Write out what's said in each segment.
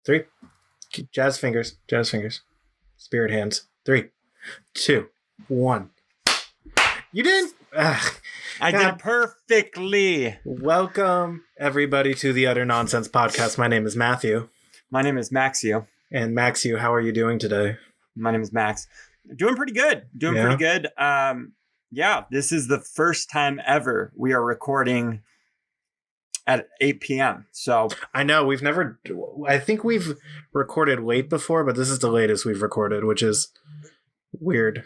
3. Jazz fingers. Spirit hands. 3, 2, 1. You didn't? I did perfectly. Welcome, everybody, to the Utter Nonsense Podcast. My name is Matthew. My name is Maxio. And Maxio, how are you doing today? My name is Max. Doing pretty good. Pretty good. This is the first time ever we are recording at 8 p.m. So I know I think we've recorded late before, but this is the latest we've recorded, which is weird.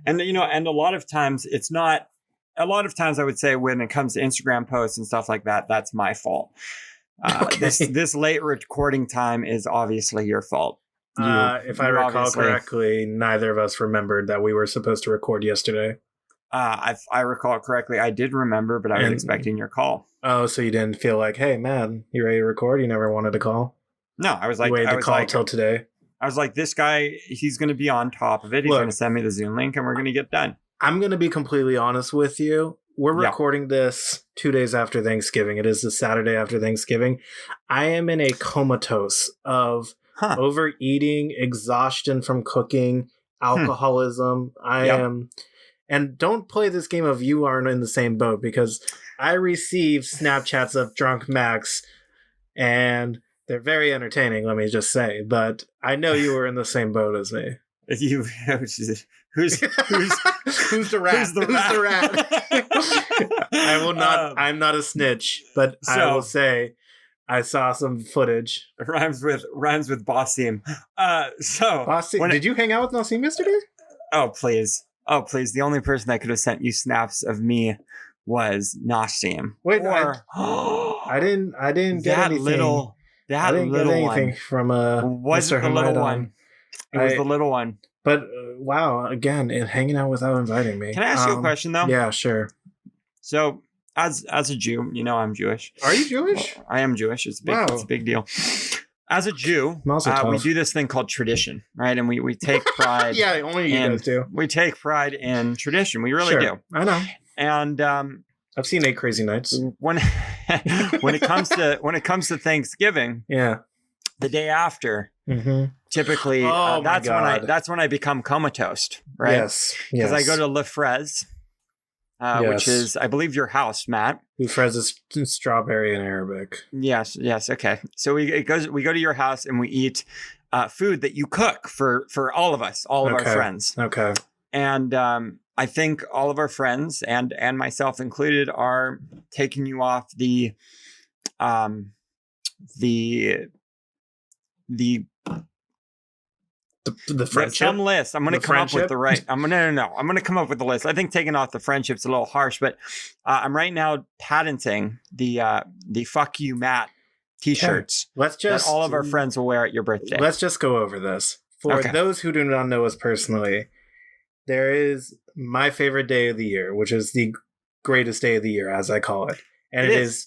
And, and a lot of times I would say when it comes to Instagram posts and stuff like that, that's my fault. Okay. This late recording time is obviously your fault. If I recall correctly, neither of us remembered that we were supposed to record yesterday. If I recall correctly, I did remember, but I was expecting your call. Oh, so you didn't feel like, hey, man, you ready to record? You never wanted to call? No, I was like, you waited to call till today. I was like, this guy, he's going to be on top of it. He's going to send me the Zoom link and we're going to get done. I'm going to be completely honest with you. We're recording this 2 days after Thanksgiving. It is the Saturday after Thanksgiving. I am in a comatose of overeating, exhaustion from cooking, alcoholism. I am. And don't play this game of you aren't in the same boat, because I receive Snapchats of drunk Max and they're very entertaining, let me just say. But I know you were in the same boat as me. Who's the rat? Who's the rat? I will not. I'm not a snitch, but I will say I saw some footage. Rhymes with Basim. Basim. Did you hang out with Nasim yesterday? Oh please. The only person that could have sent you snaps of me was Nasim. Wait, I didn't get anything. I didn't get anything from Mr. Hamadon. It was the little one. But wow, again, hanging out without inviting me. Can I ask you a question though? Yeah, sure. So, as a Jew, I'm Jewish. Are you Jewish? I am Jewish. It's a big deal. As a Jew, we do this thing called tradition, right? And we take pride. Yeah, only you guys do. We take pride in tradition. We really do. I know. And I've seen 8 Crazy Nights. When it comes to Thanksgiving, the day after, typically that's when I become comatose, right? Yes. Because I go to Le Fraise, which is, I believe, your house, Matt. Le Fraise is strawberry in Arabic. Yes. Okay. So we go to your house and we eat food that you cook for all of us, all of our friends. Okay. And I think all of our friends and myself included are taking you off the friendship. Some list. I'm going to come up with I'm going to come up with the list. I think taking off the friendship's a little harsh, but I'm right now patenting the "Fuck You, Matt" T-shirts. That all of our friends will wear at your birthday. Let's just go over this. For those who do not know us personally, there is my favorite day of the year, which is the greatest day of the year, as I call it. And it is.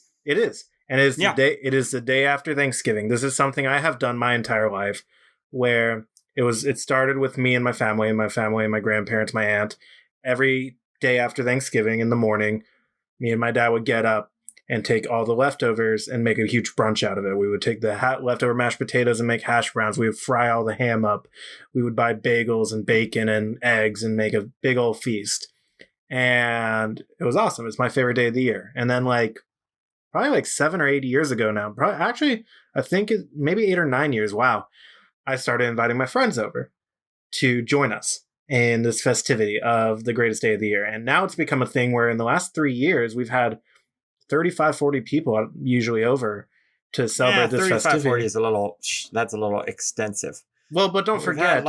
And it is the day after Thanksgiving. This is something I have done my entire life, where it started with me and my family, and my grandparents, my aunt. Every day after Thanksgiving in the morning, me and my dad would get up and take all the leftovers and make a huge brunch out of it. We would take the leftover mashed potatoes and make hash browns. We would fry all the ham up. We would buy bagels and bacon and eggs and make a big old feast. And it was awesome. It's my favorite day of the year. And then probably 7 or 8 years ago now, actually, I think maybe 8 or 9 years. Wow. I started inviting my friends over to join us in this festivity of the greatest day of the year. And now it's become a thing where in the last 3 years, we've had 35, 40 people usually over to celebrate this festivity. 40 is that's a little extensive. Well, but don't forget,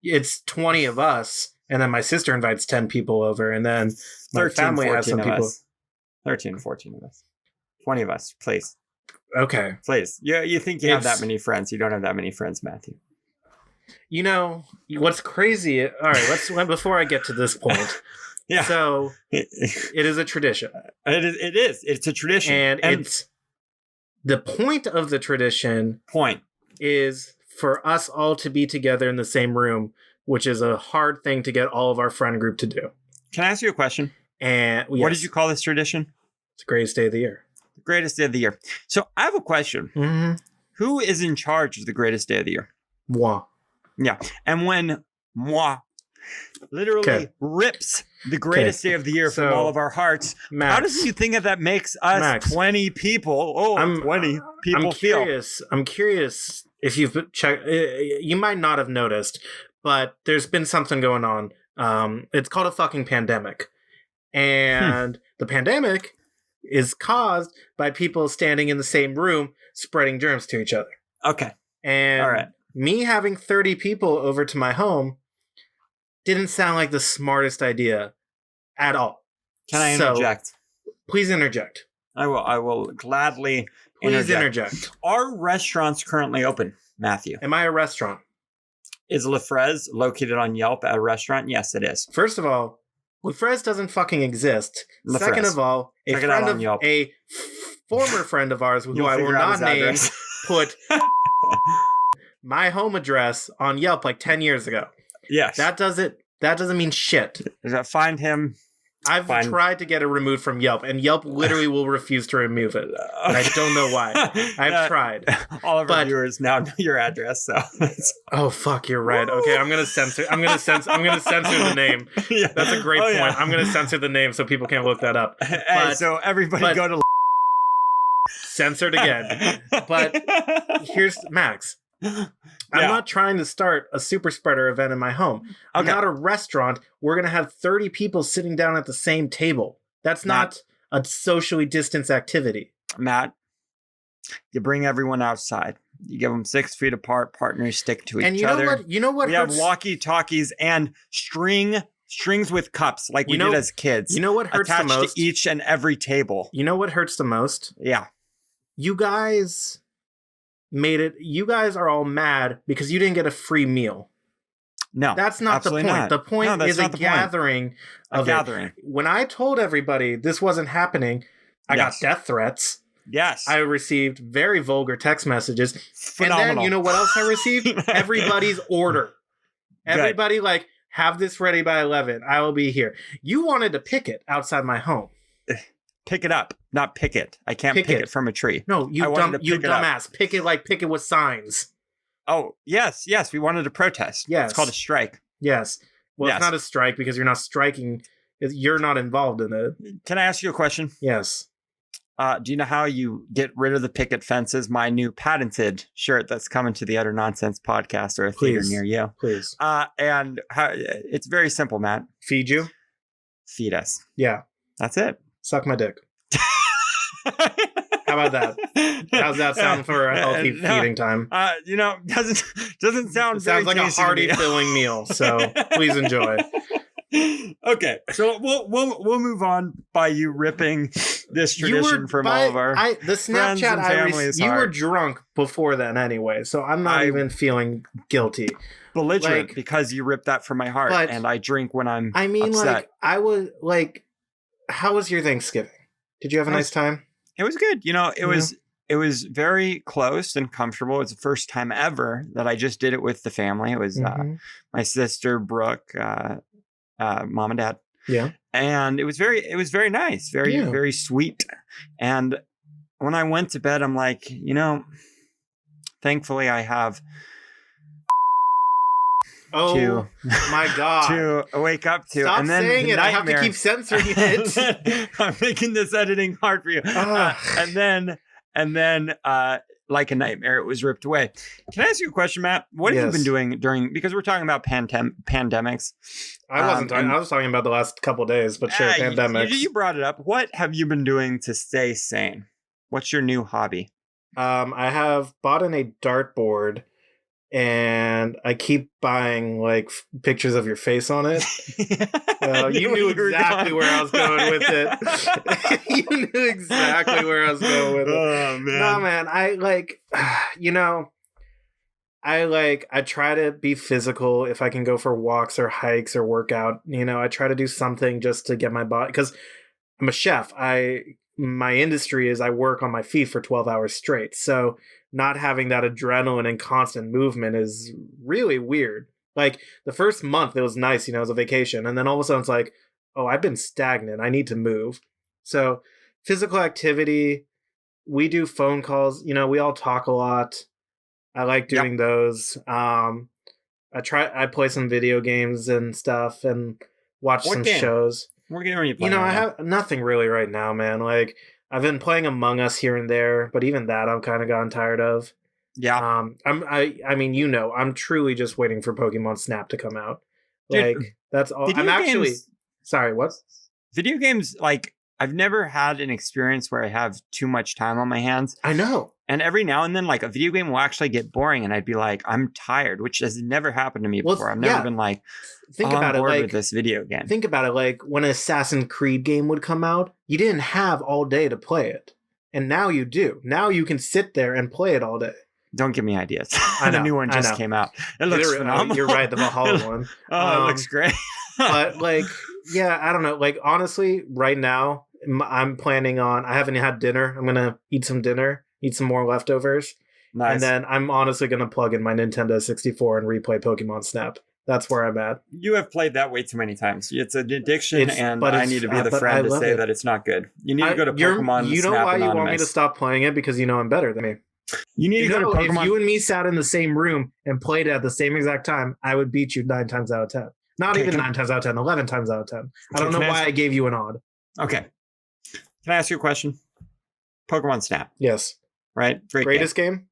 it's 20 of us, and then my sister invites 10 people over, and then my family has some people. 13, 14 of us. 20 of us, please. Okay. Please. You think you have that many friends. You don't have that many friends, Matthew. What's crazy... All right, before I get to this point... Yeah. So it is a tradition. It is. It's a tradition. And it's the point of the tradition is for us all to be together in the same room, which is a hard thing to get all of our friend group to do. Can I ask you a question? And what did you call this tradition? It's the greatest day of the year. The greatest day of the year. So I have a question. Mm-hmm. Who is in charge of the greatest day of the year? Moi. Yeah. And when moi literally rips the greatest day of the year from all of our hearts, Max, how does you think that makes us 20 people? 20 people I'm curious if you've checked. You might not have noticed, but there's been something going on. It's called a fucking pandemic. And the pandemic is caused by people standing in the same room spreading germs to each other. Okay. And all right. Me having 30 people over to my home didn't sound like the smartest idea at all. Can I interject? Please interject. I will gladly interject. Are restaurants currently open, Matthew? Am I a restaurant? Is Le Fraise located on Yelp a restaurant? Yes, it is. First of all, Le Fraise doesn't fucking exist. Second of all, a former friend of ours, who I will not name, put my home address on Yelp like 10 years ago. Yes. That doesn't mean shit. Does that find him? I've tried to get it removed from Yelp, and Yelp literally will refuse to remove it. And I don't know why. I've tried. All of our viewers now know your address, so. Oh fuck, you're right. Okay, I'm gonna censor the name. Yeah. That's a great point. Yeah. I'm gonna censor the name so people can't look that up. So everybody go to censored again. But here's Max. I'm not trying to start a super spreader event in my home. I'm not a restaurant. We're going to have 30 people sitting down at the same table. That's not a socially distanced activity. Matt, you bring everyone outside. You give them 6 feet apart. Partners stick to each other. You know what? We have walkie-talkies and strings with cups like we did as kids. You know what hurts the most? Attached to each and every table. You know what hurts the most? Yeah. You guys are all mad because you didn't get a free meal. No, that's not the point. Not. The point is a gathering. When I told everybody this wasn't happening, I got death threats. Yes. I received very vulgar text messages. Phenomenal. And then you know what else I received? Everybody's order. Everybody have this ready by 11. I will be here. You wanted to pick it outside my home. Pick it up, not pick it. I can't pick it from a tree. No, you dumbass. Pick it with signs. Oh, yes. We wanted to protest. Yes. It's called a strike. Yes. Well, it's not a strike because you're not striking. You're not involved in it. Can I ask you a question? Yes. Do you know how you get rid of the picket fences? My new patented shirt that's coming to the Utter Nonsense podcast or a theater near you. Please. And it's very simple, Matt. Feed you? Feed us. Yeah. That's it. Suck my dick. How about that? How's that sound for a healthy feeding time? Doesn't sound. It sounds like a hearty, filling meal. So please enjoy. Okay, so we'll move on by you ripping this tradition from all of our the Snapchat I received. You were drunk before then anyway, so I'm not even feeling guilty. Belligerent because you ripped that from my heart, and I drink when I'm. I mean, upset. How was your Thanksgiving? Did you have a nice time? It was good. It was very close and comfortable. It was the first time ever that I just did it with the family. It was my sister, Brooke, mom and dad. Yeah. And it was very nice, very sweet. And when I went to bed, I'm like, thankfully I have my God. to wake up to. Stop and then saying it. Nightmare. I have to keep censoring it. I'm making this editing hard for you. And then like a nightmare, it was ripped away. Can I ask you a question, Matt? What have you been doing because we're talking about pandemics? I wasn't talking. I was talking about the last couple of days, but sure, pandemics. You brought it up. What have you been doing to stay sane? What's your new hobby? I have bought a dartboard. And I keep buying pictures of your face on it. You knew exactly where I was going with it. You knew exactly where I was going with it. Oh man. No man, I try to be physical if I can go for walks or hikes or workout. I try to do something just to get my body, because I'm a chef. My industry is I work on my feet for 12 hours straight. So not having that adrenaline and constant movement is really weird. The first month, it was nice, it was a vacation. And then all of a sudden it's like, oh, I've been stagnant. I need to move. So physical activity, we do phone calls. You know, we all talk a lot. I like doing those. I play some video games and stuff and watch some shows. What game are you playing? I have nothing really right now, man. Like, I've been playing Among Us here and there, but even that I've kind of gotten tired of. Yeah. I mean, you know, I'm truly just waiting for Pokemon Snap to come out. Like, that's all. I'm actually sorry, what? Video games, like, I've never had an experience where I have too much time on my hands. I know. And every now and then, like, a video game will actually get boring and I'd be like, I'm tired, which has never happened to me before. I've never been like, think about it, like, with this video game. Think about it, like, when an Assassin's Creed game would come out, you didn't have all day to play it. And now you do. Now you can sit there and play it all day. Don't give me ideas. I know, the new one just came out. It looks phenomenal. You're right, the Valhalla one. It looks great. But, like, yeah, I don't know. Like, honestly, right now, I'm planning on, I haven't had dinner. I'm going to eat some dinner, eat some more leftovers. Nice. And then I'm honestly going to plug in my Nintendo 64 and replay Pokemon Snap. That's where I'm at. You have played that way too many times. It's an addiction, and I need to be the friend to say that it's not good. You need to go to Pokemon You know Snap why you Anonymous. want me to stop playing it? Because you know I'm better than me. You need to go to Pokemon. If you and me sat in the same room and played it at the same exact time, I would beat you 9 times out of 10. Not even 9 times out of 10, 11 times out of 10. I don't know why I gave you an odd. Okay. Can I ask you a question? Pokemon Snap. Yes. Right? Greatest game?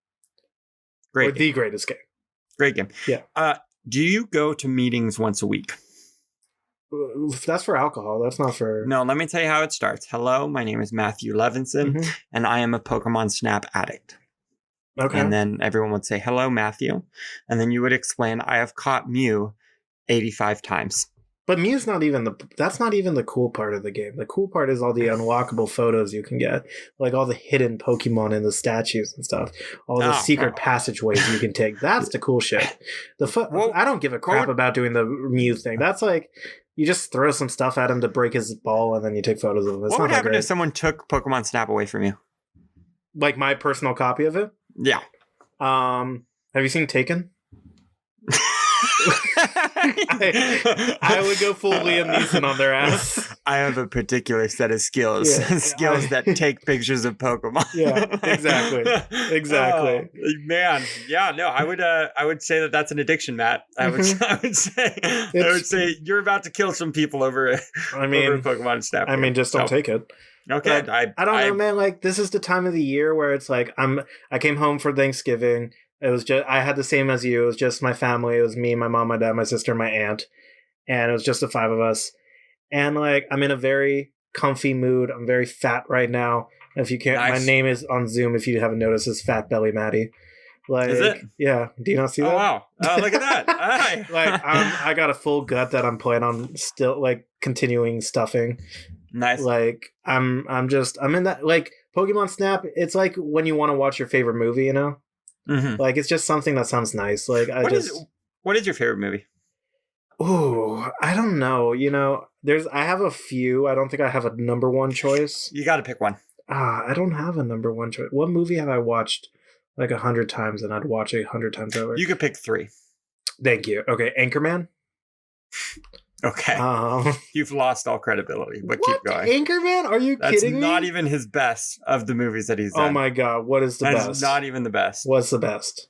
Great. Or the greatest game. Great game. Yeah. Do you go to meetings once a week? That's for alcohol. That's not for... No, let me tell you how it starts. Hello, my name is Matthew Levinson, and I am a Pokemon Snap addict. Okay. And then everyone would say, hello, Matthew. And then you would explain, I have caught Mew 85 times. But Mew's that's not even the cool part of the game. The cool part is all the unlockable photos you can get. Like all the hidden Pokemon in the statues and stuff. All the secret passageways you can take. That's the cool shit. I don't give a crap about doing the Mew thing. That's like, you just throw some stuff at him to break his ball and then you take photos of him. What would happen if someone took Pokemon Snap away from you? Like my personal copy of it? Yeah. Have you seen Taken? I would go full Liam Neeson on their ass. I have a particular set of skills. That take pictures of Pokemon. Yeah, exactly. Oh, man, yeah, no, I would say that's an addiction, Matt. I would say you're about to kill some people over Pokemon Snap. I mean, just don't take it. Okay, I don't know, man. Like, this is the time of the year where it's like I came home for Thanksgiving. It was just, I had the same as you. It was just my family. It was me, my mom, my dad, my sister, my aunt. And it was just the 5 of us. And like, I'm in a very comfy mood. I'm very fat right now. If you can't, my name is on Zoom. If you haven't noticed, is Fat Belly Maddie. Like, is it? Yeah. Do you not see that? Oh, wow. Oh, look at that. Hi. Like, I got a full gut that I'm planning on still like continuing stuffing. Nice. Like, I'm in that, like, Pokemon Snap. It's like when you want to watch your favorite movie, you know? Mm-hmm. Like, it's just something that sounds nice. Like, what is your favorite movie? Oh, I don't know. You know, I have a few. I don't think I have a number one choice. You got to pick one. I don't have a number one choice. What movie have I watched like 100 times and I'd watch it 100 times over? You could pick 3. Thank you. Okay, Anchorman. Okay. You've lost all credibility, but what? Keep going. Anchorman? Are you kidding me? That's not even his best of the movies that he's done. Oh my god, what is the best? That's not even the best. What's the best?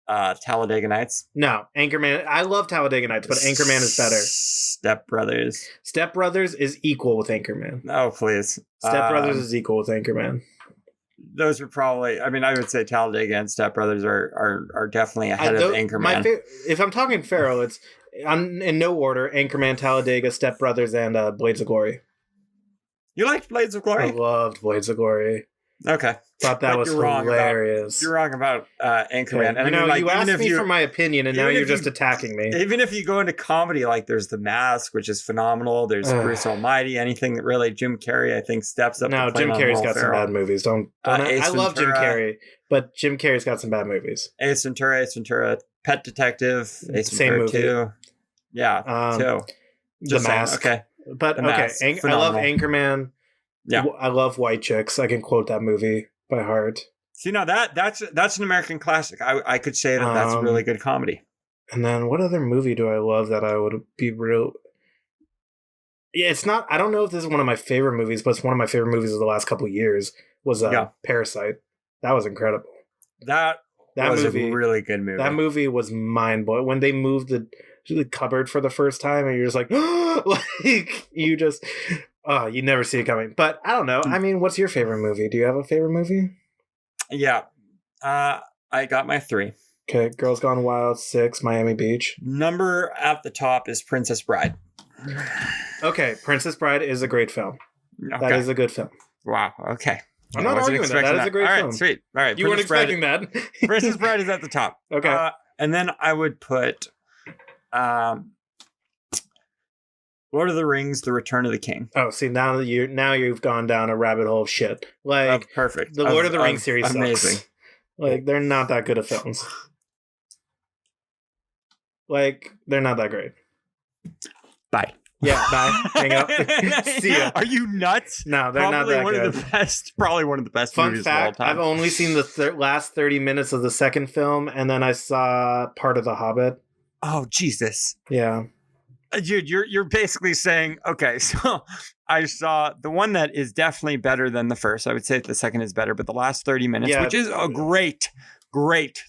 Talladega Nights. No, Anchorman. I love Talladega Nights, but Anchorman is better. Step Brothers. Step Brothers is equal with Anchorman. Oh, please. Step Brothers is equal with Anchorman. Those are probably, I mean, I would say Talladega and Step Brothers are definitely ahead of Anchorman. If I'm talking feral, it's in no order: Anchorman, Talladega, Step Brothers, and Blades of Glory. You liked Blades of Glory? I loved Blades of Glory. Okay. Thought that was hilarious. You're wrong about Anchorman. Yeah. And you asked me for my opinion, and now you're just attacking me. Even if you go into comedy, like there's The Mask, which is phenomenal. There's Bruce Almighty. Anything that really Jim Carrey, I think, steps up. No, Jim Carrey's got some bad movies. I love Jim Carrey, but Jim Carrey's got some bad movies. Ace Ventura, Pet Detective, Ace Same Ventura movie. 2. Yeah, 2. The Mask. Okay. But okay, I love Anchorman. Yeah, I love White Chicks. I can quote that movie by heart. See, now that's an American classic. I could say that's a really good comedy. And then what other movie do I love that I would be real? Yeah, it's not. I don't know if this is one of my favorite movies, but it's one of my favorite movies of the last couple of years. was Parasite. That was incredible. That was movie, a really good movie. That movie was mind-blowing. When they moved the cupboard for the first time, and you're just like, like you just, you never see it coming. But I don't know. I mean, what's your favorite movie? Do you have a favorite movie? Yeah. I got my 3. Okay, Girls Gone Wild, 6, Miami Beach. Number at the top is Princess Bride. Okay, Princess Bride is a great film. Okay. That is a good film. Wow, okay. I'm not arguing that. That is a great film. All right, sweet. All right, you weren't expecting that. Princess Bride is at the top. Okay. And then I would put Lord of the Rings, The Return of the King. Oh, see, now you've gone down a rabbit hole of shit. Like, perfect. The Lord of the Rings series amazing. Sucks. Like, they're not that good of films. Like, they're not that great. Bye. Yeah, bye. Hang up. See ya. Are you nuts? No, they're not that good. Probably one of the best Fun movies fact, of all time. I've only seen the last 30 minutes of the second film, and then I saw part of The Hobbit. Oh, Jesus. Yeah. Dude, you're basically saying, okay, so I saw the one that is definitely better than the first. I would say the second is better, but the last 30 minutes, which is a great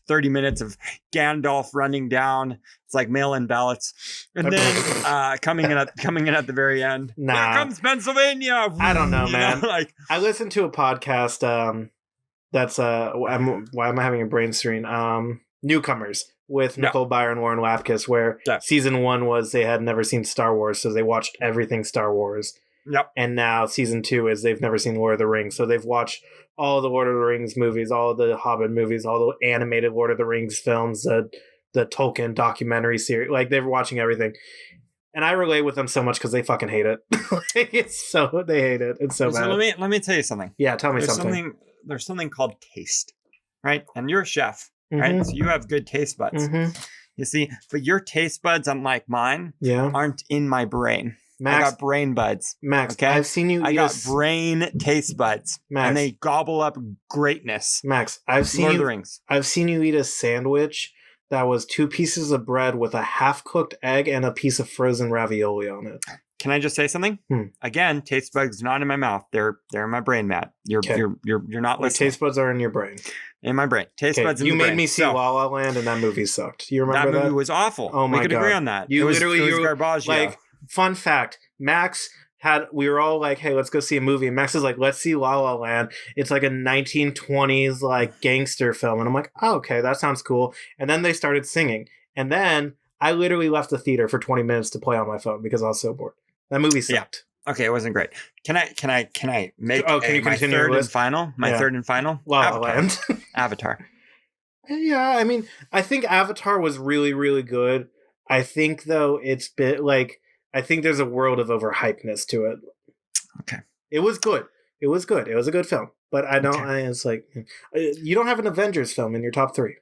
30 minutes of Gandalf running down. It's like mail-in ballots. And then coming in at the very end. Nah. Here comes Pennsylvania. I don't know, man. Like, I listened to a podcast that's why am I having a brain strain? Newcomers with Nicole Byer and Lauren Lapkus, where season 1 was they had never seen Star Wars, so they watched everything Star Wars. Yep. And now season 2 is they've never seen Lord of the Rings, so they've watched all the Lord of the Rings movies, all the Hobbit movies, all the animated Lord of the Rings films, the Tolkien documentary series. Like, they're watching everything. And I relate with them so much because they fucking hate it. They hate it. It's so bad. Let me tell you something. Yeah, tell me something. There's something called taste, right? And you're a chef, right? So you have good taste buds. You see, but your taste buds, unlike mine, aren't in my brain. Max, I got brain buds. Max, okay? I've seen you. I got brain taste buds, Max, and they gobble up greatness. Max, I've seen Lord of the Rings. I've seen you eat a sandwich that was 2 pieces of bread with a half-cooked egg and a piece of frozen ravioli on it. Can I just say something? Again, taste buds not in my mouth; they're in my brain, Matt. You're not listening. Your taste buds are in your brain. In my brain. Taste buds in the brain. You made me see La La Land, and that movie sucked. You remember that? That movie was awful. Oh my God. We could agree on that. You it was garbage. Like, fun fact, Max we were all like, hey, let's go see a movie. And Max is like, let's see La La Land. It's like a 1920s like gangster film. And I'm like, oh, okay, that sounds cool. And then they started singing. And then I literally left the theater for 20 minutes to play on my phone because I was so bored. That movie sucked. Yeah. Okay, it wasn't great. Can I make my third and final? Third and final? La La Land. Avatar. Yeah, I mean, I think Avatar was really, really good. I think, though, it's bit like, I think there's a world of overhypeness to it. Okay. It was good. It was a good film. But I don't, it's like, you don't have an Avengers film in your top 3.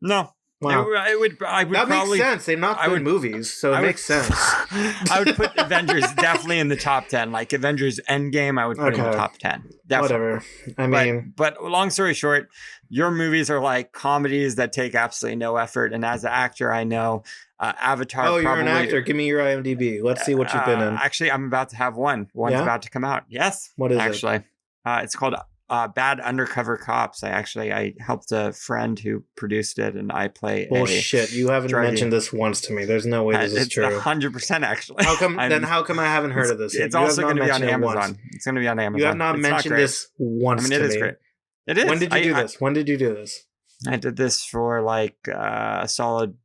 No. Wow. I would that probably, makes sense. They're not good movies, so it makes sense. I would put Avengers definitely in the top 10. Like Avengers Endgame, I would put in the top 10. Definitely. Whatever. I mean... But long story short, your movies are like comedies that take absolutely no effort. And as an actor, I know Avatar... Oh, you're an actor. Give me your IMDb. Let's see what you've been in. Actually, I'm about to have one. One's about to come out. Yes. What is it? Actually, it's called... Bad Undercover Cops. I helped a friend who produced it, and I play. Bullshit! You haven't mentioned this once to me. There's no way this is true. 100% actually. How come? How come I haven't heard of this? It's also going to be on Amazon. It's going to be on Amazon. You have not mentioned this once. I mean, it is great. It is. When did you do this? When did you do this? I did this for like a solid,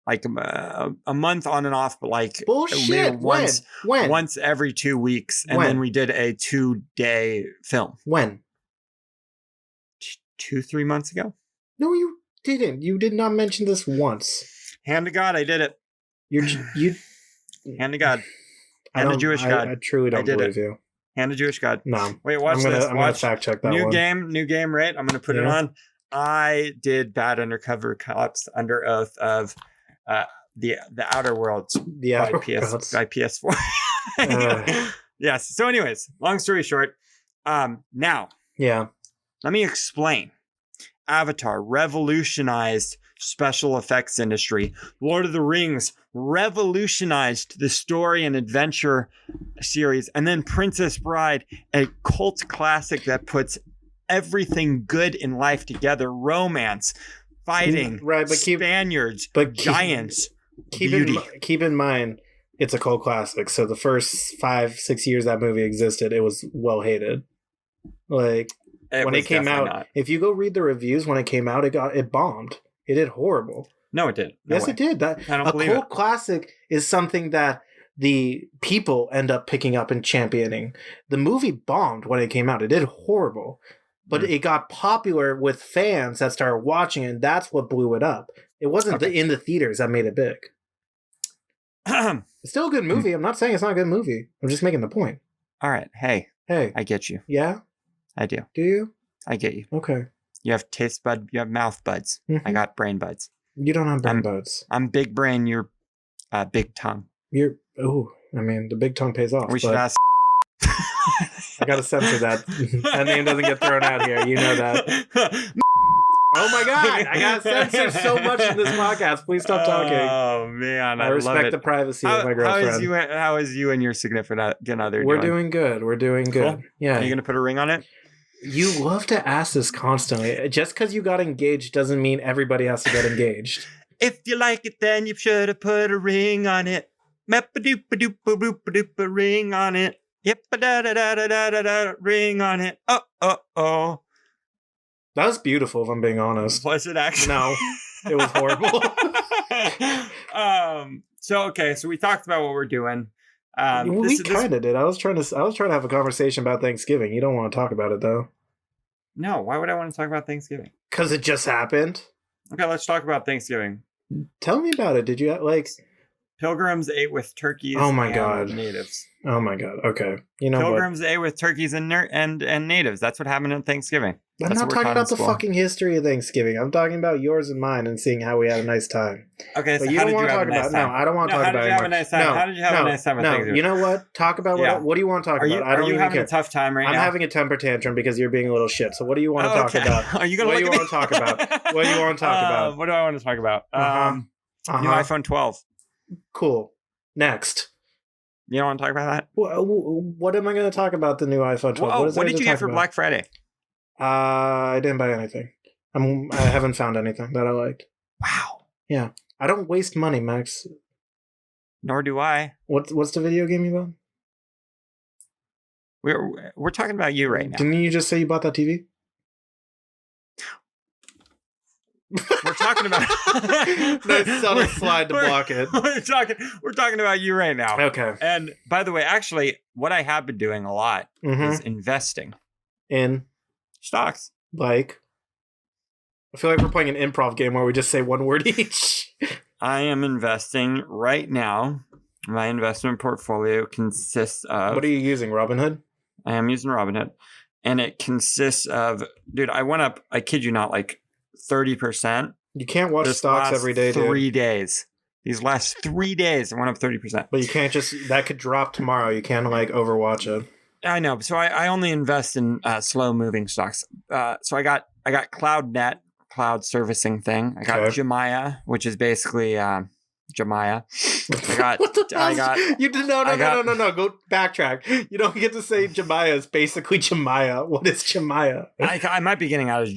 like a month on and off, but like bullshit. Once every 2 weeks, and then we did a 2-day film. When? 2-3 months ago. No, you didn't. You did not mention this once. Hand to God, I did it. You. Hand to God. Hand to Jewish God. I truly don't believe you. Hand to Jewish God. No. Wait, watch this. I'm gonna fact check that new one. New game, right? I'm gonna put it on. I did Bad Undercover Cops under oath of the Outer Worlds by PS4. Yes. So, anyways, long story short, now. Yeah. Let me explain. Avatar revolutionized special effects industry. Lord of the Rings revolutionized the story and adventure series. And then Princess Bride, a cult classic that puts everything good in life together. Romance, fighting, right, but Spaniards, giants, beauty. Keep in mind, it's a cult classic. So the first 5-6 years that movie existed, it was well hated. Like when it came out, if you go read the reviews when it came out, it bombed. It did horrible. No, it did. Yes, it did. That I don't believe it. A cult classic is something that the people end up picking up and championing. The movie bombed when it came out. It did horrible. But it got popular with fans that started watching it, and that's what blew it up. It wasn't in the theaters that made it big. It's still a good movie. I'm not saying it's not a good movie. I'm just making the point. All right. Hey. I get you. Yeah? I do. Do you? I get you. Okay. You have taste bud. You have mouth buds. I got brain buds. You don't have brain buds. I'm big brain. You're big tongue. I mean, the big tongue pays off. We should ask. I gotta censor that. That name doesn't get thrown out here. You know that. Oh my God! I gotta censor so much in this podcast. Please stop talking. Oh man, I respect love the privacy of my girlfriend. How is you and your significant other? We're doing good. We're doing good. Cool. Yeah. Are you gonna put a ring on it? You love to ask this constantly. Just because you got engaged doesn't mean everybody has to get engaged. If you like it, then you should have put a ring on it. Meppa-doop-a-doop-a-doop-a-doop-a ring on it. Yep, da-da-da-da-da-da-da, ring on it. Oh. That was beautiful, if I'm being honest. Was it actually? No, it was horrible. So we talked about what we're doing. We kind of did. I was trying to have a conversation about Thanksgiving. You don't want to talk about it, though. No, why would I want to talk about Thanksgiving? Because it just happened. Okay, let's talk about Thanksgiving. Tell me about it. Did you Pilgrims ate with turkeys. Oh my God! Natives. Oh my God! Okay, you know Pilgrims ate with turkeys and natives. That's what happened at Thanksgiving. I'm not talking about the fucking history of Thanksgiving. I'm talking about yours and mine and seeing how we had a nice time. Okay, so you don't want to talk about. No, I don't want to talk about it. How did you have a nice time? How did you have a nice time? No, you know what? Talk about what do you want to talk about? I don't even care. Are you having a tough time right now? I'm having a temper tantrum because you're being a little shit. So what do you want to talk about? Are you going to look at me? What do you want to talk about? What do you want to talk about? What do I want to talk about? New iPhone 12. Cool. Next. You don't want to talk about that? What am I going to talk about the new iPhone 12? What did you get for Black Friday? I didn't buy anything. I haven't found anything that I liked. Wow. Yeah. I don't waste money, Max. Nor do I. What's the video game you bought? We're talking about you right now. Didn't you just say you bought that TV? We're talking about nice subtle slide to block it. We're talking about you right now. Okay. And by the way, actually, what I have been doing a lot is investing in stocks. Like, I feel like we're playing an improv game where we just say one word each. I am investing right now. My investment portfolio consists of. What are you using, Robinhood? I am using Robinhood, and it consists of. Dude, I went up. I kid you not, like 30%. You can't watch stocks every day, dude. 3 days. These last 3 days, I went up 30%. But you can't that could drop tomorrow. You can't overwatch it. I know. So I only invest in slow moving stocks. So I got CloudNet, cloud servicing thing. I got Jumia, which is basically Jumia. You did no. Go backtrack. You don't get to say Jumia is basically Jumia. What is Jumia? I might be getting out of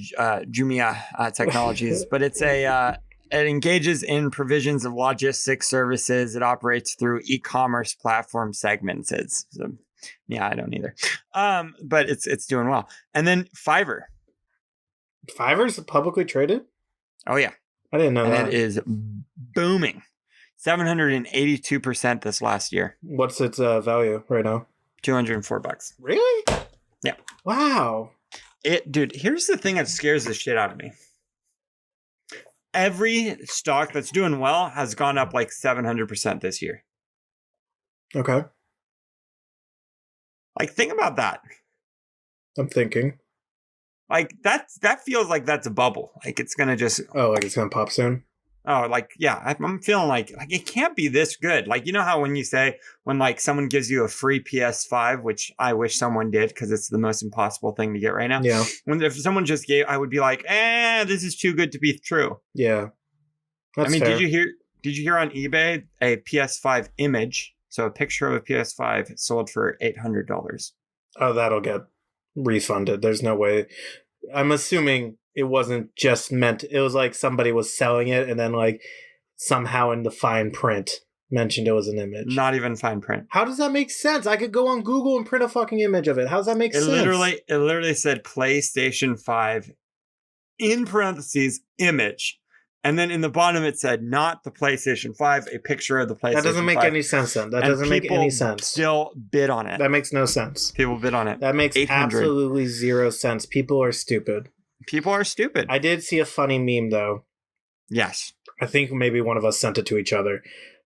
Jumia Technologies, but it's it engages in provisions of logistics services. It operates through e-commerce platform segments. I don't either. But it's doing well. And then Fiverr. Fiverr's publicly traded? Oh yeah. I didn't know that. It is booming. 782% this last year. What's its value right now? $204. Really? Yeah. Wow. Dude, here's the thing that scares the shit out of me. Every stock that's doing well has gone up like 700% this year. Okay. Like, think about that. I'm thinking. Like, that feels like that's a bubble. Like, it's going to just... Oh, like it's going to pop soon? Oh, like, yeah, I'm feeling like it can't be this good. Like, you know how when you say, when like someone gives you a free PS5, which I wish someone did because it's the most impossible thing to get right now. Yeah. If someone just gave, I would be like, this is too good to be true. Yeah. That's fair. did you hear on eBay a PS5 image? So a picture of a PS5 sold for $800. Oh, that'll get refunded. There's no way. I'm assuming it wasn't just meant. It was like somebody was selling it, and then like somehow in the fine print mentioned it was an image. Not even fine print. How does that make sense? I could go on Google and print a fucking image of it. How does that make sense? It literally said PlayStation 5 in parentheses image. And then in the bottom it said not the PlayStation 5, a picture of the PlayStation 5. That doesn't make any sense then. That doesn't make any sense. Still bid on it. That makes no sense. People bid on it. That makes absolutely zero sense. People are stupid. People are stupid. I did see a funny meme though. Yes. I think maybe one of us sent it to each other.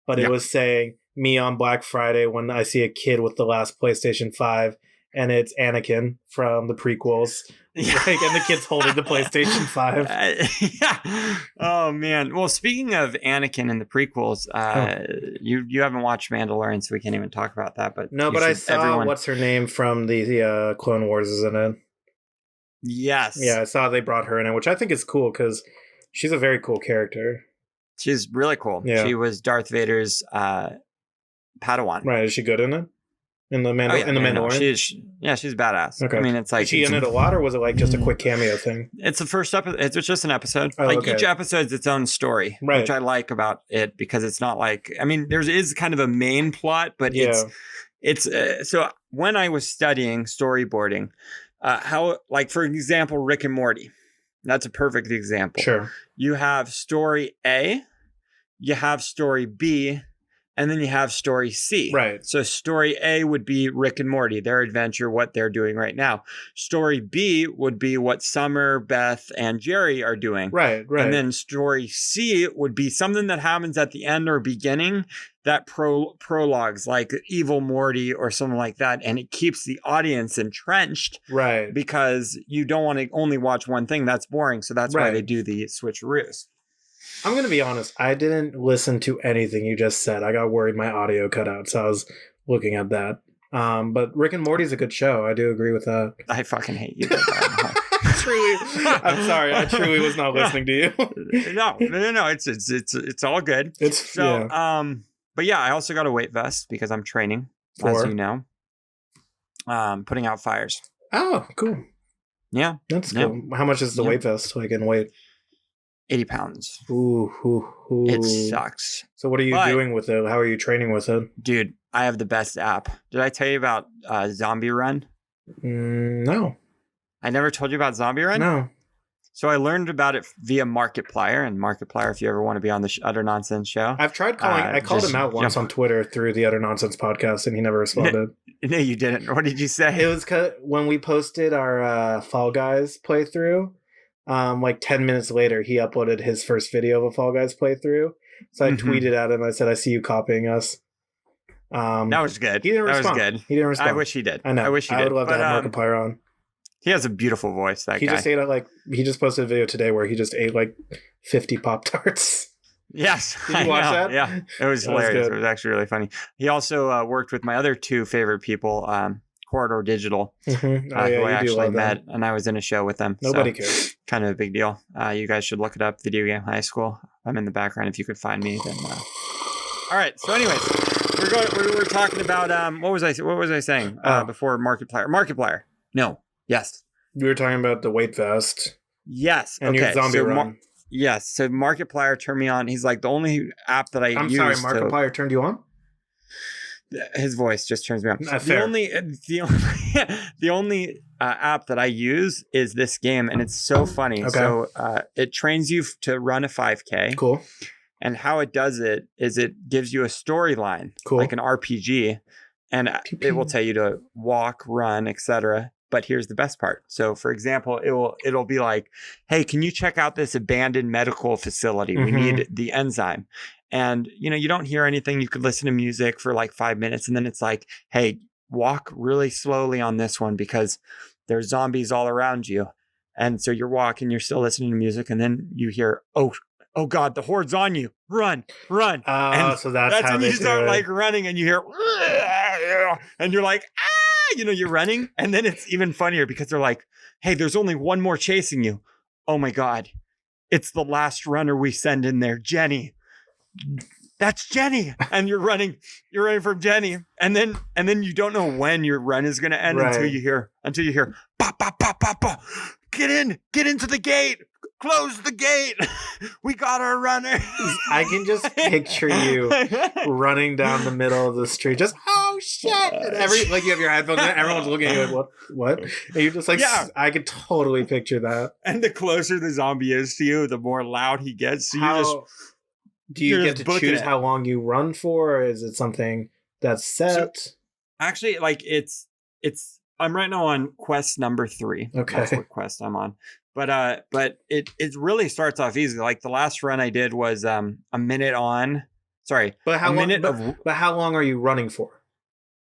But it was saying, me on Black Friday when I see a kid with the last PlayStation 5 and it's Anakin from the prequels. Yeah. Like, and the kid's holding the PlayStation 5. Yeah. Oh, man. Well, speaking of Anakin and the prequels, you haven't watched Mandalorian, so we can't even talk about that. But no, but I saw what's her name from the Clone Wars is in it. Yes. Yeah, I saw they brought her in it, which I think is cool because she's a very cool character. She's really cool. Yeah. She was Darth Vader's Padawan. Right. Is she good in it? In the Mandalorian? No. She's badass. Okay. I mean, it's like... Is she in it a lot, or was it like just a quick cameo thing? It's the first episode. It's just an episode. Each episode's its own story, which I like about it because it's not like... I mean, there is kind of a main plot, but it's... So when I was studying storyboarding, how, like, for example, Rick and Morty, that's a perfect example. Sure. You have story A, you have story B, and then you have story C. Right. So story A would be Rick and Morty, their adventure, what they're doing right now. Story B would be what Summer, Beth, and Jerry are doing. Right. And then story C would be something that happens at the end or beginning, that prologues, like Evil Morty or something like that. And it keeps the audience entrenched. Right. Because you don't want to only watch one thing. That's boring. So that's why they do the switcheroos. I'm going to be honest. I didn't listen to anything you just said. I got worried my audio cut out, so I was looking at that. But Rick and Morty's a good show. I do agree with that. I fucking hate you. Truly, I'm sorry. I truly was not listening to you. No. It's all good. But yeah, I also got a weight vest because I'm training, as you know. Putting out fires. Oh, cool. Yeah, that's cool. How much is the weight vest, like in weight? 80 pounds. Ooh. It sucks. So what are you doing with it? How are you training with it? Dude, I have the best app. Did I tell you about Zombie Run? No. I never told you about Zombie Run? No. So I learned about it via Markiplier. And Markiplier, if you ever want to be on the Utter Nonsense show. I've tried calling. I called him out once on Twitter through the Utter Nonsense podcast, and he never responded. No, you didn't. What did you say? It was when we posted our Fall Guys playthrough. Like 10 minutes later, he uploaded his first video of a Fall Guys playthrough. So I tweeted at him. I said, "I see you copying us." That was good. He didn't respond. That was good. He didn't respond. I wish he did. I know. I wish he did. I would love to have Markiplier on. He has a beautiful voice. He just ate he just posted a video today where he just ate like 50 Pop-Tarts. Yes. Did you watch that? Yeah. It was hilarious. It was actually really funny. He also worked with my other two favorite people, Corridor Digital, who I actually met, and I was in a show with them. Nobody cares. Kind of a big deal. You guys should look it up, Video Game High School. I'm in the background if you could find me. Then, all right. So anyways, we're talking about, what was I saying before Markiplier? No. Yes. We were talking about the weight vest. Yes. And your Zombie Run. Yes. So Markiplier turned me on. He's like the only app that I'm sorry, Markiplier turned you on? His voice just turns me on. The only app that I use is this game, and it's so funny. Okay. So it trains you to run a 5K. Cool. And how it does it is it gives you a storyline, like an RPG, and it will tell you to walk, run, etc. But here's the best part. So, for example, it'll be like, "Hey, can you check out this abandoned medical facility? We need the enzyme." And, you don't hear anything. You could listen to music for like 5 minutes. And then it's like, "Hey, walk really slowly on this one because there's zombies all around you." And so you're walking, you're still listening to music. And then you hear, "Oh, oh God, the horde's on you. Run. And so that's how when you start like running and you hear, and you're like, you're running. And then it's even funnier because they're like, hey, there's only one more chasing you. Oh my God. It's the last runner we send in there, Jenny. That's Jenny. And you're running from Jenny. And then you don't know when your run is going to end until you hear, pop, pop, pop, pop, pop. Get into the gate. Close the gate. We got our runner. I can just picture you running down the middle of the street. Just, oh shit. And you have your headphones and everyone's looking at you like, what? And you're just like, I could totally picture that. And the closer the zombie is to you, the more loud he gets. So do you get to choose how long you run for? Or is it something that's set? So, actually, like it's I'm right now on quest number 3. Okay. That's what quest I'm on. But it really starts off easy. Like the last run I did was a minute on. Sorry. But how long are you running for?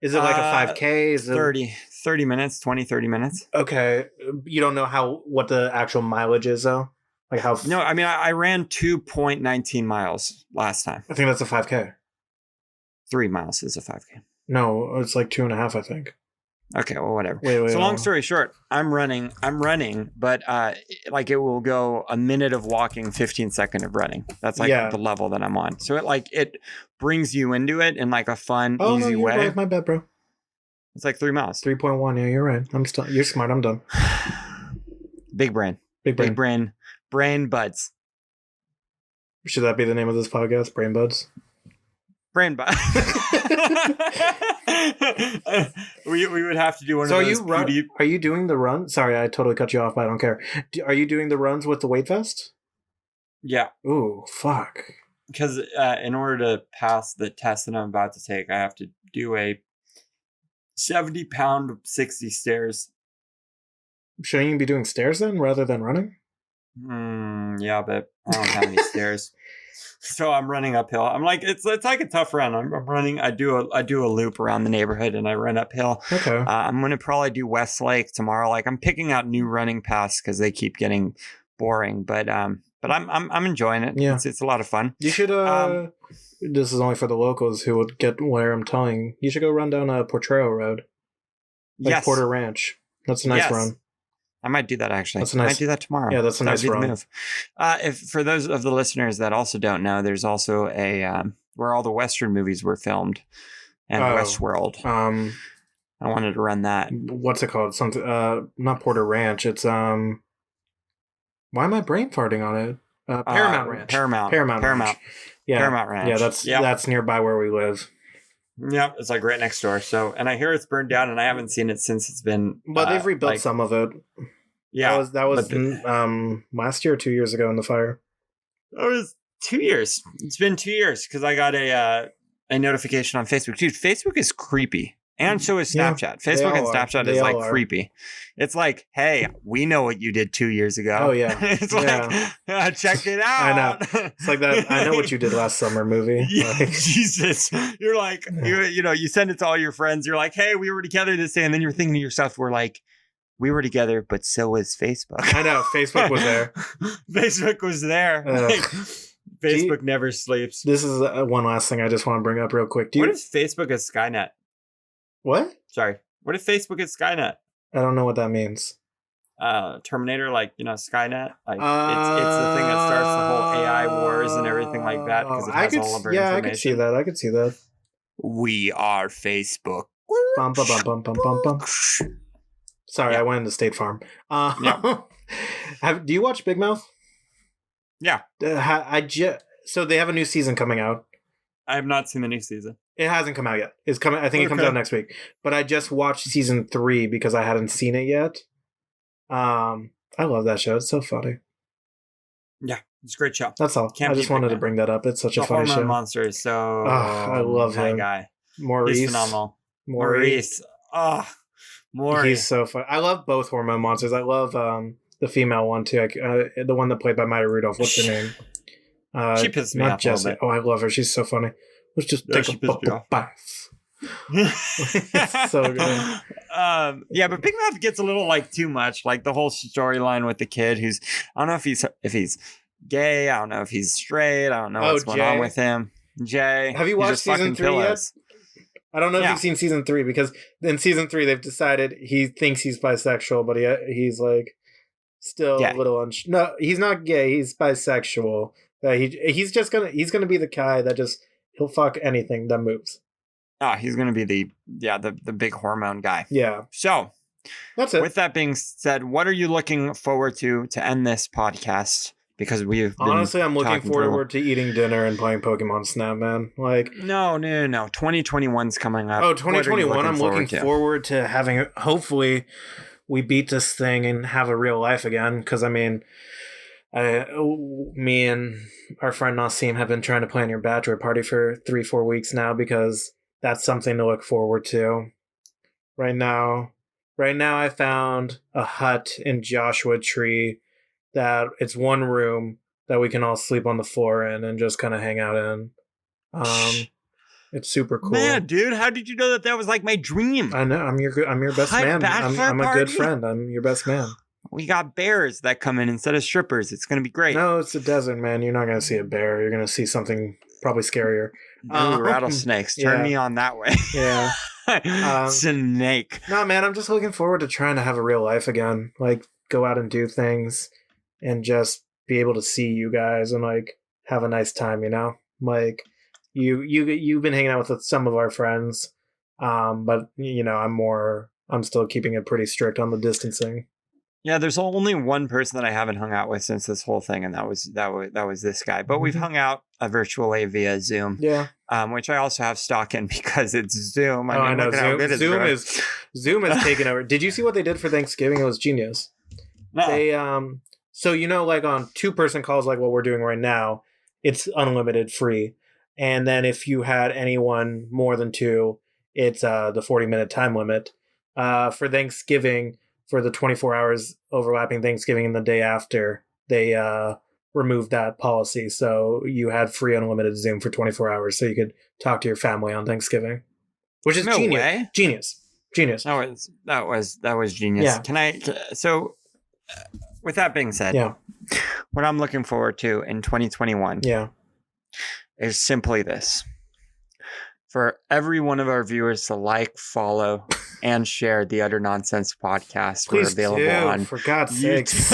Is it like a 5K? Is 30 minutes, 30 minutes. Okay. You don't know what the actual mileage is though? Like how No, I mean I ran 2.19 miles last time. I think that's a 5K. 3 miles is a 5K. No, it's like 2.5, I think. Okay, well, whatever. Wait, so long story short, I'm running, but like it will go a minute of walking, 15 seconds of running. That's like the level that I'm on. So it brings you into it in like a fun, easy way. Right. My bad, bro. It's like 3 miles. 3.1. Yeah, you're right. You're smart. I'm done. Big brain. Brain buds. Should that be the name of this podcast? Brain buds? Brain buds. we would have to do one of those. Are you doing the run? Sorry, I totally cut you off, but I don't care. Are you doing the runs with the weight vest? Yeah. Ooh, fuck. Because in order to pass the test that I'm about to take, I have to do a 70-pound 60 stairs. Shouldn't you be doing stairs then rather than running? Yeah, but I don't have any stairs. So I'm running uphill. I'm like, it's like a tough run. I'm running. I do a loop around the neighborhood and I run uphill. Okay. I'm gonna probably do Westlake tomorrow. Like I'm picking out new running paths because they keep getting boring. But I'm enjoying it. Yeah. It's a lot of fun. You should. This is only for the locals who would get where I'm telling. You should go run down a Portrero Road. Like Porter Ranch. That's a nice run. I might do that actually. I might do that tomorrow. Yeah, that's a nice run. Move. If for those of the listeners that also don't know, there's also a where all the Western movies were filmed, and Westworld. I wanted to run that. What's it called? Something. Not Porter Ranch. It's Why am I brain farting on it? Paramount Ranch. Paramount. Ranch. Yeah. Paramount Ranch. Yeah, that's nearby where we live. Yeah, it's like right next door. So, and I hear it's burned down, and I haven't seen it since it's been. But they've rebuilt some of it. Yeah, that was last year or 2 years ago in the fire. It was 2 years. It's been 2 years because I got a notification on Facebook. Dude, Facebook is creepy. And so is Snapchat. Yeah, Facebook and Snapchat is like creepy. It's like, hey, we know what you did 2 years ago. Oh, yeah. It's like, check it out. I know. It's like that. I know what you did last summer movie. Like, Jesus. You're like, you send it to all your friends. You're like, hey, we were together this day. And then you're thinking to yourself, we're like, we were together, but so was Facebook. I know. Facebook was there. Facebook was there. Facebook never sleeps. This is one last thing I just want to bring up real quick. What if Facebook is Skynet? What? Sorry. What if Facebook is Skynet? I don't know what that means. Terminator, like, Skynet. Like it's the thing that starts the whole AI wars and everything like that because it has all of our information. I could see that. We are Facebook. Bum, bum, bum, bum, bum, bum, bum. Sorry, I went into State Farm. Do you watch Big Mouth? Yeah. So they have a new season coming out. I have not seen the new season. It hasn't come out yet. It's coming. I think it comes out next week. But I just watched season 3 because I hadn't seen it yet. I love that show. It's so funny. Yeah, it's a great show. That's all. I just wanted to bring that up. It's such a funny show. Monster is so. I love him. Guy. Maurice. He's phenomenal. Maurice. Maurice. He's so fun. I love both Hormone Monsters. I love the female one too. The one that played by Maya Rudolph. What's her name? She pisses me off Jessie. a little bit. Oh, I love her. She's so funny. Let's just take a bubble bath. It's so good. But Big Mouth gets a little like too much. Like the whole storyline with the kid who's I don't know if he's gay. I don't know if he's straight. I don't know what's going on with him. Jay. Have you watched season 3 yet? I don't know if you've seen season 3, because in season 3 they've decided he thinks he's bisexual, but he's like still gay. A little no, he's not gay. He's bisexual. He's gonna be the guy that he'll fuck anything that moves. Oh, he's gonna be the big hormone guy. Yeah. So that's it. With that being said, what are you looking forward to end this podcast? Because honestly, I'm looking forward to eating dinner and playing Pokemon Snap, man. Like no. 2021's coming up. Oh, 2021. I'm looking forward to having. Hopefully, we beat this thing and have a real life again. Because I mean, me and our friend Nassim have been trying to plan your bachelor party for 3-4 weeks now, because that's something to look forward to. Right now, I found a hut in Joshua Tree that it's one room that we can all sleep on the floor in and just kind of hang out in. It's super cool. Man, dude, how did you know that was like my dream? I know. I'm your best man. I'm a good friend. I'm your best man. We got bears that come in instead of strippers. It's going to be great. No, it's a desert, man. You're not going to see a bear. You're going to see something probably scarier. Rattlesnakes. Turn me on that way. Yeah. Snake. No, man, I'm just looking forward to trying to have a real life again. Like, go out and do things and just be able to see you guys and, like, have a nice time, you know? Like, you've been hanging out with some of our friends, but, you know, I'm still keeping it pretty strict on the distancing. Yeah, there's only one person that I haven't hung out with since this whole thing, and that was this guy. But we've hung out virtually via Zoom. Yeah. Which I also have stock in because it's Zoom. I know. Zoom is taking over. Did you see what they did for Thanksgiving? It was genius. No. They so you know, like on 2-person calls, like what we're doing right now, it's unlimited free. And then if you had anyone more than 2, it's the 40-minute time limit. For Thanksgiving, for the 24 hours overlapping Thanksgiving and the day after, they removed that policy. So you had free unlimited Zoom for 24 hours so you could talk to your family on Thanksgiving, which is genius. That was genius. Yeah. So with that being said, what I'm looking forward to in 2021 is simply this. For every one of our viewers to like, follow, and share the Utter Nonsense podcast. Please we're available on for God's sakes.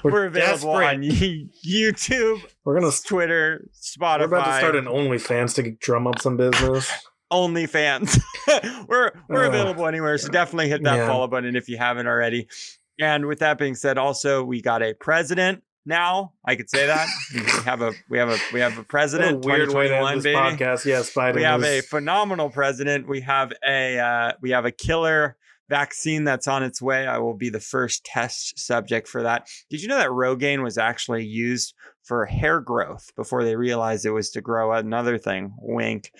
we're available on YouTube. We're gonna Twitter, Spotify. We're about to start an OnlyFans to drum up some business. OnlyFans. we're available anywhere, so definitely hit that follow button if you haven't already. And with that being said, also we got a president. Now I could say that we have a president. What a weird way to end this podcast. Yes, Biden. We have a phenomenal president. We have a killer vaccine that's on its way. I will be the first test subject for that. Did you know that Rogaine was actually used for hair growth before they realized it was to grow another thing? Wink.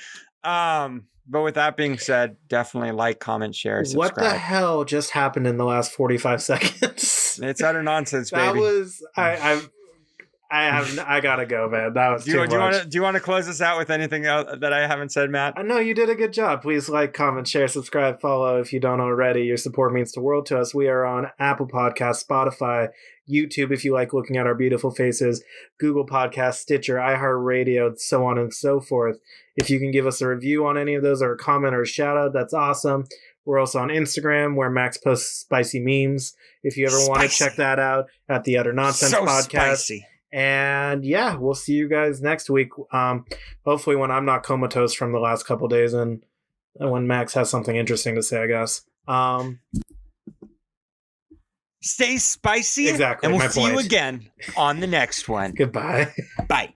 But with that being said, definitely like, comment, share, subscribe. What the hell just happened in the last 45 seconds? It's utter nonsense, baby. That was I gotta go, man. That was too much. Do you want to close us out with anything else that I haven't said, Matt? No, you did a good job. Please like, comment, share, subscribe, follow if you don't already. Your support means the world to us. We are on Apple Podcasts, Spotify, YouTube if you like looking at our beautiful faces, Google Podcasts, Stitcher, iHeartRadio, so on and so forth. If you can give us a review on any of those or a comment or a shout out, that's awesome. We're also on Instagram where Max posts spicy memes. If you ever want to check that out at the Utter Nonsense Podcast. Spicy. And yeah, we'll see you guys next week. Hopefully when I'm not comatose from the last couple days and when Max has something interesting to say, I guess. Stay spicy. Exactly. And we'll see you again on the next one. Goodbye. Bye.